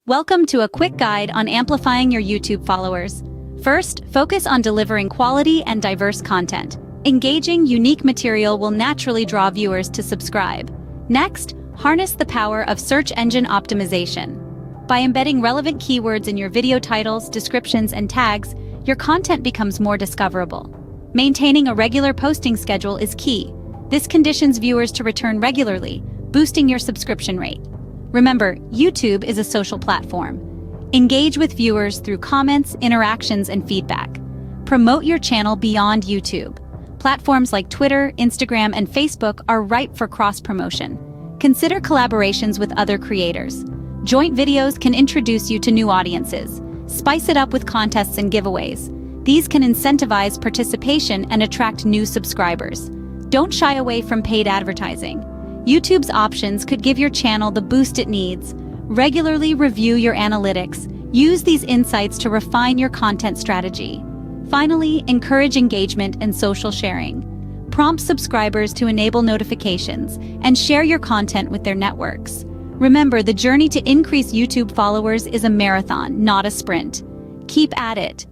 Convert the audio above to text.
Welcome to a quick guide on amplifying your YouTube followers. First, focus on delivering quality and diverse content. Engaging, unique material will naturally draw viewers to subscribe. Next, harness the power of search engine optimization. By embedding relevant keywords in your video titles, descriptions, and tags, your content becomes more discoverable. Maintaining a regular posting schedule is key. This conditions viewers to return regularly, boosting your subscription rate. Remember, YouTube is a social platform. Engage with viewers through comments, interactions, and feedback. Promote your channel beyond YouTube. Platforms like Twitter, Instagram, and Facebook are ripe for cross-promotion. Consider collaborations with other creators. Joint videos can introduce you to new audiences. Spice it up with contests and giveaways. These can incentivize participation and attract new subscribers. Don't shy away from paid advertising. YouTube's options could give your channel the boost it needs. Regularly review your analytics. Use these insights to refine your content strategy. Finally, encourage engagement and social sharing. Prompt subscribers to enable notifications and share your content with their networks. Remember, the journey to increase YouTube followers is a marathon, not a sprint. Keep at it.